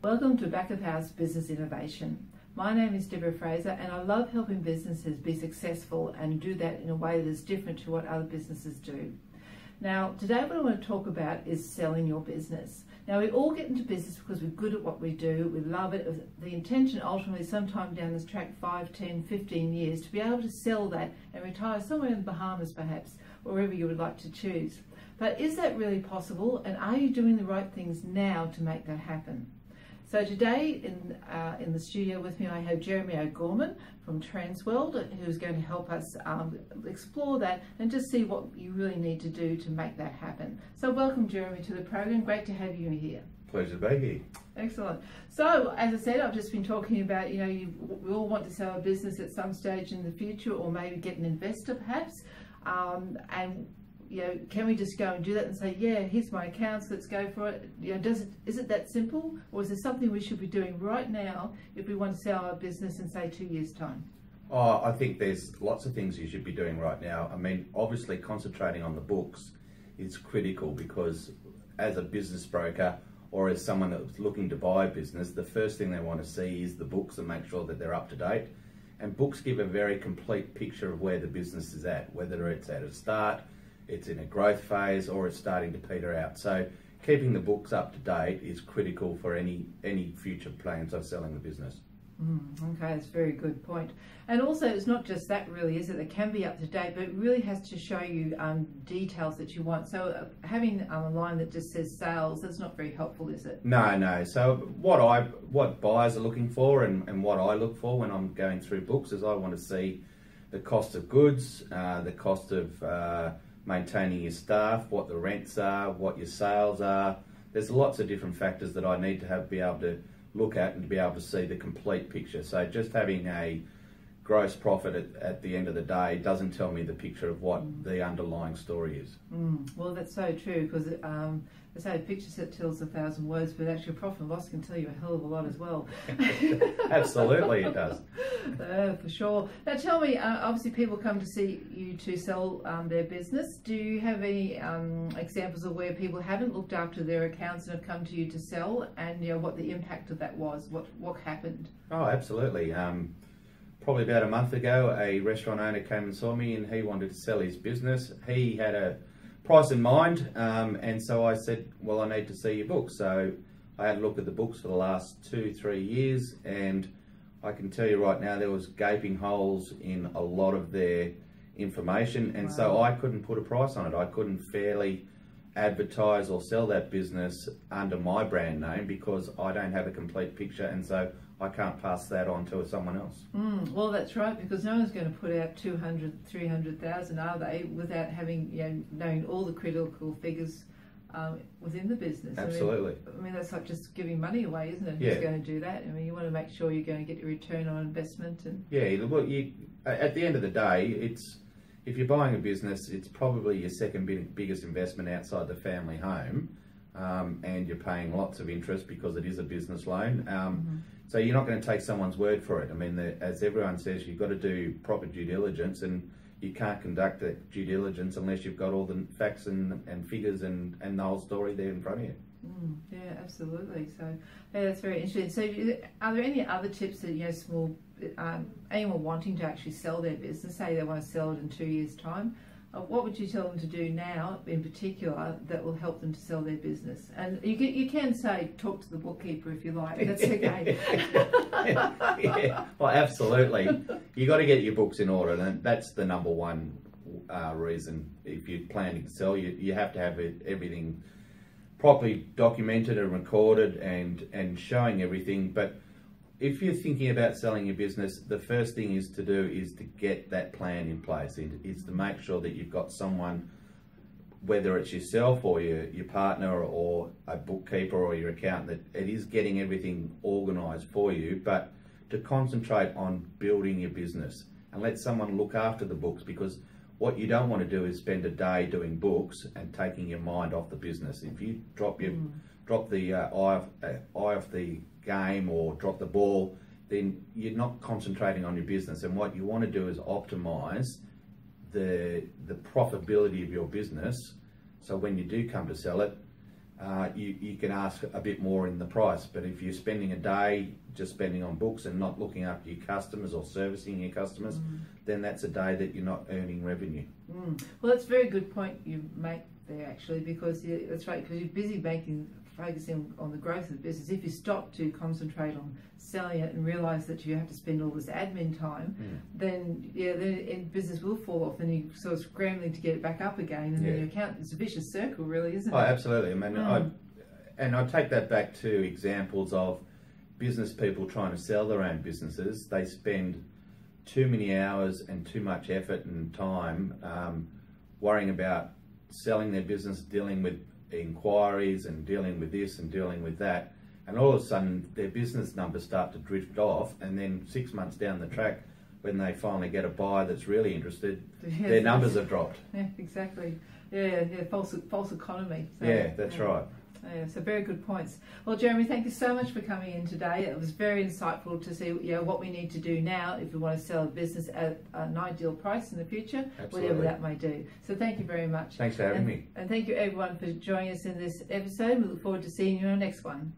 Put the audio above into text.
Welcome to Back of House Business Innovation. My name is Deborah Fraser and I love helping businesses be successful and do that in a way that is different to what other businesses do. Now, today what I want to talk about is selling your business. Now, we all get into business because we're good at what we do, we love it. The intention ultimately sometime down this track, 5, 10, 15 years, to be able to sell that and retire somewhere in the Bahamas perhaps, or wherever you would like to choose. But is that really possible, and are you doing the right things now to make that happen? So today in the studio with me I have Jeremy O'Gorman from Transworld, who's going to help us explore that and just see what you really need to do to make that happen. So welcome, Jeremy, to the program. Great to have you here. Pleasure to be here. Excellent. So as I said, I've just been talking about, we all want to sell a business at some stage in the future, or maybe get an investor perhaps, can we just go and do that and say, yeah, here's my accounts, let's go for it? Is it that simple, or is there something we should be doing right now if we want to sell our business in, say, 2 years' time? Oh, I think there's lots of things you should be doing right now. I mean, obviously concentrating on the books is critical, because as a business broker or as someone that's looking to buy a business, the first thing they want to see is the books and make sure that they're up to date. And books give a very complete picture of where the business is at, whether it's at a start, it's in a growth phase, or it's starting to peter out. So keeping the books up to date is critical for any future plans of selling the business. Okay, that's a very good point. And also, it's not just that really, is it? It can be up to date, but it really has to show you details that you want. So having a line that just says sales, that's not very helpful, is it? No. So what buyers are looking for, and what I look for when I'm going through books, is I want to see the cost of goods, the cost of maintaining your staff, what the rents are, what your sales are. There's lots of different factors that I need to be able to look at and to be able to see the complete picture. So just having a gross profit at the end of the day doesn't tell me the picture of what the underlying story is. Well, that's so true, because they say a picture tells 1,000 words, but actually profit and loss can tell you a hell of a lot as well. Absolutely, it does. For sure. Now tell me, obviously people come to see you to sell their business. Do you have any examples of where people haven't looked after their accounts and have come to you to sell, and what the impact of that was, what happened? Oh, absolutely. Probably about a month ago, a restaurant owner came and saw me, and he wanted to sell his business. He had a price in mind, and so I said, well, I need to see your books. So I had a look at the books for the last 2-3 years, and I can tell you right now there was gaping holes in a lot of their information, and so I couldn't put a price on it. I couldn't fairly advertise or sell that business under my brand name because I don't have a complete picture, and so I can't pass that on to someone else. Well, that's right, because no one's going to put out 200, 300,000, are they, without having, knowing all the critical figures within the business. Absolutely. I mean, that's like just giving money away, isn't it? Yeah. Who's going to do that? I mean, you want to make sure you're going to get your return on investment. And yeah, well, at the end of the day, if you're buying a business, it's probably your second biggest investment outside the family home, and you're paying lots of interest because it is a business loan. So you're not going to take someone's word for it. I mean, as everyone says, you've got to do proper due diligence, and you can't conduct that due diligence unless you've got all the facts and figures and the whole story there in front of you. Yeah, absolutely. So yeah, that's very interesting. So are there any other tips that, anyone wanting to actually sell their business, say they want to sell it in 2 years' time, what would you tell them to do now in particular that will help them to sell their business? And you can say talk to the bookkeeper if you like, that's okay. Yeah, well, absolutely. You got to get your books in order, and that's the number one reason. If you're planning to sell, you have to have everything properly documented and recorded and showing everything. But if you're thinking about selling your business, the first thing is to get that plan in place. It's to make sure that you've got someone, whether it's yourself or your partner or a bookkeeper or your accountant, that it is getting everything organised for you, but to concentrate on building your business and let someone look after the books, because what you don't want to do is spend a day doing books and taking your mind off the business. If you drop the eye off the game or drop the ball, then you're not concentrating on your business. And what you want to do is optimize the profitability of your business, so when you do come to sell it, you can ask a bit more in the price. But if you're spending a day just spending on books and not looking after your customers or servicing your customers, then that's a day that you're not earning revenue. Well, that's a very good point you make there, actually, because that's right, because you're busy focusing on the growth of the business. If you stop to concentrate on selling it and realise that you have to spend all this admin time, then business will fall off, and you're sort of scrambling to get it back up again, and then your account, it's a vicious circle, really, isn't it? Oh, absolutely. I mean, I take that back to examples of business people trying to sell their own businesses. They spend too many hours and too much effort and time worrying about selling their business, dealing with inquiries and dealing with this and dealing with that, and all of a sudden their business numbers start to drift off, and then 6 months down the track, when they finally get a buyer that's really interested, their numbers have dropped. Yeah, exactly. Yeah, false economy. So, yeah, that's right. Yeah, so very good points. Well, Jeremy, thank you so much for coming in today. It was very insightful to see what we need to do now if we want to sell a business at an ideal price in the future, whatever that may do. So thank you very much. Thanks for having me. And thank you everyone for joining us in this episode. We look forward to seeing you on the next one.